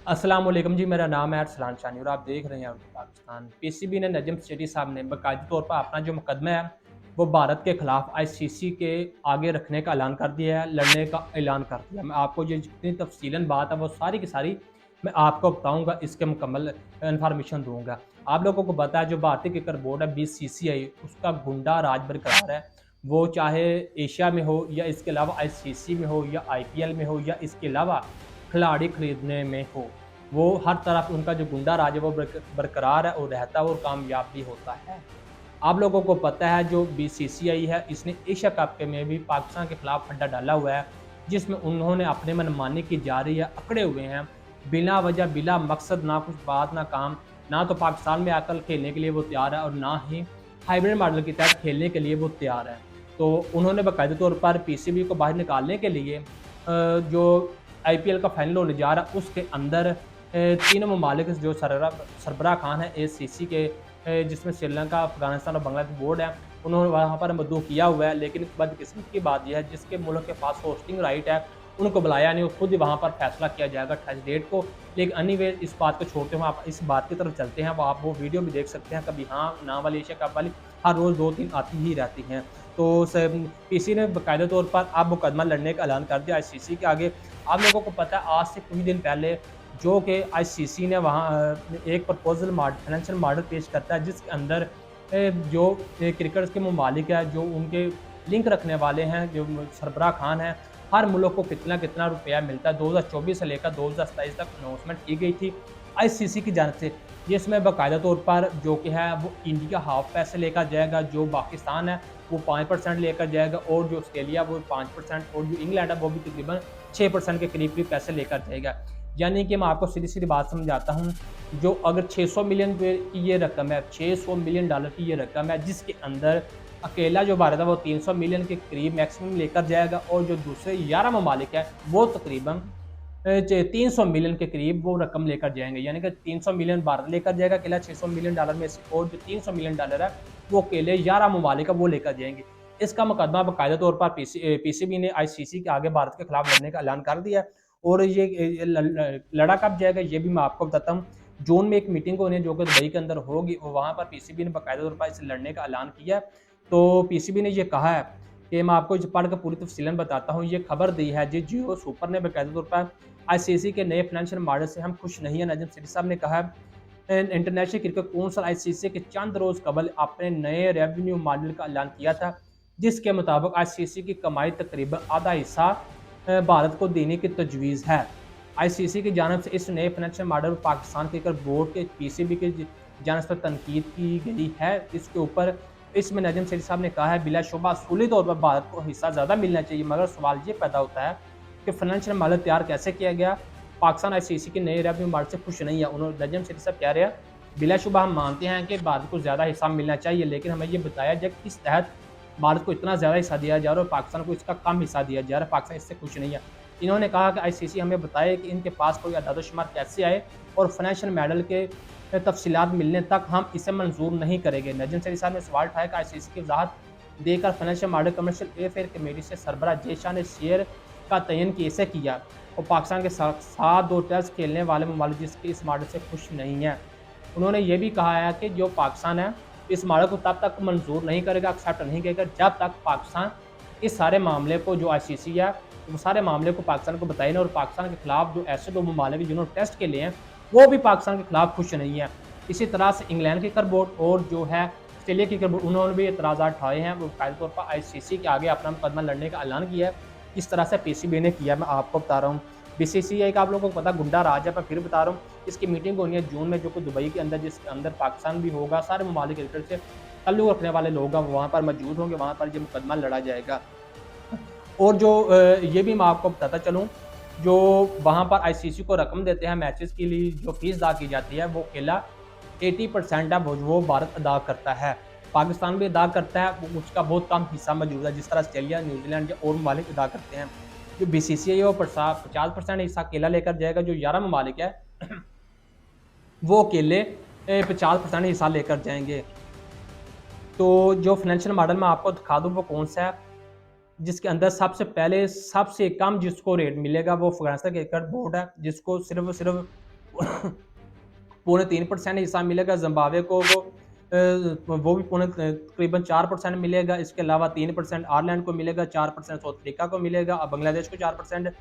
अस्सलाम वालेकुम जी, मेरा नाम है अरसलान शानी और आप देख रहे हैं आउट पाकिस्तान। पीसीबी ने नजम सेठी साहब ने बाकायदा तौर पर अपना जो मुकदमा है वो भारत के खिलाफ आईसीसी के आगे रखने का ऐलान कर दिया है, लड़ने का ऐलान कर दिया। मैं आपको ये जितनी तफसीलन बात है वो सारी की सारी मैं आपको बताऊंगा, इसके मुकम्मल इन्फॉर्मेशन दूंगा। आप लोगों को पता है जो भारतीय क्रिकेट बोर्ड है बीसीसीआई, उसका गुंडा राज बरकरार है। वो चाहे एशिया में हो या इसके अलावा आईसीसी में हो या आईपीएल में हो या इसके अलावा खिलाड़ी खरीदने में हो, वो हर तरफ उनका जो गुंडा राज है वो बरकरार है और रहता है और कामयाब भी होता है। आप लोगों को पता है जो बीसीसीआई है इसने एशिया कप के में भी पाकिस्तान के खिलाफ अड्डा डाला हुआ है, जिसमें उन्होंने अपने मनमानी की जा रही है, अकड़े हुए हैं, बिना वजह बिला मकसद, ना कुछ बात ना काम। ना तो पाकिस्तान में आकर खेलने के लिए वो तैयार है और ना ही हाइब्रिड मॉडल के तहत खेलने के लिए वो तैयार है। तो उन्होंने बाकायदा तौर पर पीसीबी को बाहर निकालने के लिए जो आईपीएल का फाइनल होने जा रहा है उसके अंदर तीनों ममालिक जो सरबराह खान है एसीसी के, जिसमें श्रीलंका, अफगानिस्तान और बांग्लादेश बोर्ड है, उन्होंने वहाँ पर मद्दू किया हुआ है। लेकिन बदकिस्मत की बात यह है जिसके मुल्क के पास होस्टिंग राइट है उनको बुलाया नहीं, खुद ही वहाँ पर फैसला किया जाएगा 28 डेट को। लेकिन एनीवे इस बात को छोड़ते हुए आप इस बात की तरफ चलते हैं, वो आप वो वीडियो भी देख सकते हैं, कभी हाँ ना वाली एशिया कप वाली हर रोज़ 2-3 आती ही रहती हैं। तो पीसी ने बाकायदा तौर पर अब मुकदमा लड़ने का ऐलान कर दिया आईसीसी के आगे। आप लोगों को पता है आज से कुछ दिन पहले जो कि आईसीसी ने वहाँ एक प्रपोजल फाइनेंशियल मॉडल पेश करता है जिसके अंदर जो क्रिकेट के ममालिक है, जो उनके लिंक रखने वाले हैं, जो सरबराह खान है, हर मुल्क को कितना कितना रुपया मिलता है। 2024 से लेकर 2027 तक अनाउंसमेंट की गई थी आईसीसी की जानब से, जिसमें बाकायदा तौर पर जो कि है वो इंडिया हाफ पैसे लेकर जाएगा, जो पाकिस्तान है वो 5% लेकर जाएगा और जो ऑस्ट्रेलिया वो 5% और जो इंग्लैंड है वो भी तकरीबन 6% के करीब पैसे लेकर जाएगा। यानी कि मैं आपको सीधी-सीधी बात समझाता हूँ, जो अगर 600 मिलियन की ये रकम है, $600 मिलियन की ये रकम है, जिसके अंदर अकेला जो भारत है वो 300 मिलियन के करीब मैक्सिमम लेकर जाएगा और जो दूसरे 11 ममालिक हैं वो तकरीबन 300 मिलियन के करीब वो रकम लेकर जाएंगे। यानी कि 300 मिलियन भारत लेकर जाएगा अकेला $600 मिलियन में से, और जो $300 मिलियन है वो अकेले 11 ममालिक है वो लेकर जाएंगे। इसका मुकदमा बाकायदा तौर पर पीसीबी ने आईसीसी के आगे भारत के खिलाफ लड़ने का ऐलान कर दिया और ये लड़ा कब जाएगा ये भी मैं आपको बताता हूँ। जून में एक मीटिंग होनी है जो कि दुबई के अंदर होगी, वहाँ पर पीसीबी ने बाकायदा तौर पर इसे लड़ने का ऐलान किया। तो पीसीबी ने ये कहा है कि मैं आपको पढ़ कर पूरी तफसीलन बताता हूँ। ये खबर दी है जी जियो सुपर ने बाकायदा तौर पर, आईसीसी के नए फाइनेंशियल मॉडल से हम खुश नहीं है। नजम सेठी साहब ने कहा इंटरनेशनल क्रिकेट कौंसिल आईसीसी के चंद रोज कबल अपने नए रेवेन्यू मॉडल का ऐलान किया था, जिसके मुताबिक आईसीसी की कमाई तकरीबन आधा हिस्सा भारत को देने की तजवीज़ है। आईसीसी की जानब से इस नए फाइनेंशियल मॉडल पर पाकिस्तान क्रिकेट बोर्ड के पीसीबी की जानब से तनकीद की गई है। इसके ऊपर इसमें नजम सेठी साहब ने कहा है बिलाशुबा असूली तौर पर भारत को हिस्सा ज़्यादा मिलना चाहिए, मगर सवाल ये पैदा होता है कि फाइनेंशियल मॉडल तैयार कैसे किया गया। पाकिस्तान आईसीसी के नए रेवेन्यू मॉडल से खुश नहीं है। उन्होंने नजम सेठी साहब कह रहे हैं बिलाशुबा हम मानते हैं कि भारत को ज़्यादा हिस्सा मिलना चाहिए, लेकिन हमें ये बताया जाए किस तहत भारत को इतना ज़्यादा हिस्सा दिया जा रहा है और पाकिस्तान को इसका कम हिस्सा दिया जा रहा है। पाकिस्तान इससे खुश नहीं है। इन्होंने कहा कि आईसीसी हमें बताए कि इनके पास कोई अदाद-ओ-शुमार कैसे आए और फाइनेंशियल मॉडल के तफसीलात मिलने तक हम इसे मंजूर नहीं करेंगे। नजम सेठी साहब ने सवाल उठाया कि आईसीसी की वजाहत देकर financial model commercial welfare committee से सरबराह जय शाह ने शेयर का तयन कैसे किया और पाकिस्तान के साथ 2 टेस्ट खेलने वाले ममालिक जिसके इस मॉडल से खुश नहीं है। उन्होंने ये भी कहा है कि जो पाकिस्तान है इस मॉडल को तब तक मंजूर नहीं करेगा, एक्सेप्ट नहीं करेगा जब तक पाकिस्तान इस सारे मामले को, जो आईसीसी है वो सारे मामले को पाकिस्तान को बताए ना, और पाकिस्तान के खिलाफ जो ऐसे 2 ममालिक जिन्होंने टेस्ट के लिए हैं वो भी पाकिस्तान के खिलाफ खुश नहीं है। इसी तरह से इंग्लैंड क्रिकेट बोर्ड और जो है ऑस्ट्रेलिया क्रिकेट बोर्ड, उन्होंने भी एतराज़ात उठाए हैं। वो बाकायदा तौर पर आईसीसी के आगे अपना मुकदमा लड़ने का ऐलान किया है। किस तरह से पीसीबी ने किया मैं आपको बता रहा हूँ। बीसीसीआई का आप लोगों को पता गुंडा राज है, मैं फिर बता रहा हूँ। इसकी मीटिंग होनी है जून में जो कि दुबई के अंदर, जिसके अंदर पाकिस्तान भी होगा, सारे ममालिक क्रिकेट से ताल्लुक़ रखने वाले लोग हैं वहाँ पर मौजूद होंगे, वहाँ पर ये मुकदमा लड़ा जाएगा। और जो ये भी मैं आपको बताता चलूँ, जो वहाँ पर आईसीसी को रकम देते हैं मैचेस के लिए, जो फीस अदा की जाती है वो अकेला 80% है वो भारत अदा करता है। पाकिस्तान भी अदा करता है, वो उसका बहुत कम हिस्सा मौजूद है, जिस तरह ऑस्ट्रेलिया, न्यूजीलैंड या और ममालिक अदा करते हैं। जो बीसीसीआई है वो 50% हिस्सा अकेला लेकर जाएगा, जो 11 ममालिक है वो अकेले 50% हिस्सा लेकर जाएंगे। तो जो फाइनेंशियल मॉडल मैं आपको दिखा दूँ वो कौन सा है, जिसके अंदर सबसे पहले सबसे कम जिसको रेट मिलेगा वो अफगानिस्तान क्रिकेट बोर्ड है, जिसको सिर्फ पौने 3% हिस्सा मिलेगा। ज़िम्बाब्वे को वो भी पौने तकरीबन 4% मिलेगा। इसके अलावा 3% आयरलैंड को मिलेगा, 4% साउथ अफ्रीका को मिलेगा, बांग्लादेश को 4%,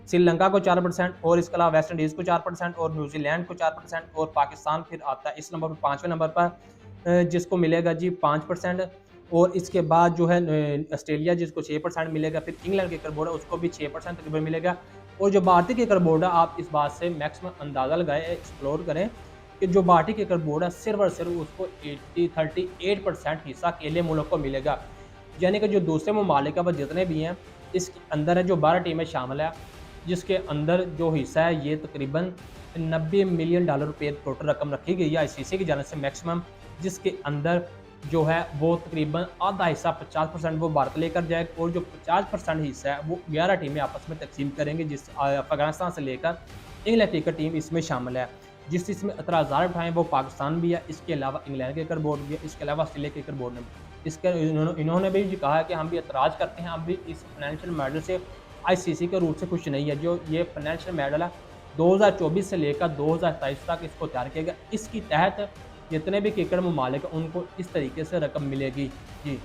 श्रीलंका को 4% और इसके अलावा वेस्ट इंडीज़ को 4% और न्यूजीलैंड को 4% और पाकिस्तान फिर आता है इस नंबर पर 5वें नंबर पर, जिसको मिलेगा जी 5%। और इसके बाद जो है ऑस्ट्रेलिया जिसको 6% मिलेगा, फिर इंग्लैंड क्रिकेट बोर्ड है उसको भी 6% तकरीबन मिलेगा। और जो भारतीय क्रिकेट बोर्ड है, आप इस बात से मैक्सिमम अंदाज़ा लगाएं, एक्सप्लोर करें कि जो भारतीय क्रिकेट बोर्ड है सिर्फ और सिर्फ उसको 38% हिस्सा अकेले मुल्क को मिलेगा। यानी कि जो दूसरे ममालिक है वह जितने भी हैं इसके अंदर है जो 12 टीमें शामिल है, जिसके अंदर जो हिस्सा है ये तकरीबन $90 मिलियन रुपये टोटल रकम रखी गई है आईसीसी की जानिब से मैक्सिमम, जिसके अंदर जो है वो तकरीबन आधा हिस्सा 50% वो भारत लेकर जाएगा और जो 50% हिस्सा है वो 11 टीमें आपस में तकसीम करेंगे, जिस अफगानिस्तान से लेकर इंग्लैंड क्रिकेट टीम इसमें शामिल है। जिस इसमें एतराज़ात उठाए वो पाकिस्तान भी है, इसके अलावा इंग्लैंड क्रिकेट बोर्ड भी है, इसके अलावा ऑस्ट्रेलिया क्रिकेट बोर्ड ने भी। इसके इन्होंने भी कहा है कि हम भी एतराज़ करते हैं, हम भी इस फाइनेंशियल मेडल से आईसीसी के रूल से खुश नहीं है। जो ये फाइनेंशियल मेडल है 2024 से लेकर 2027 तक इसको तैयार किया गया, इसकी तहत जितने भी क्रिकेट ममालिक हैं उनको इस तरीके से रकम मिलेगी। जी।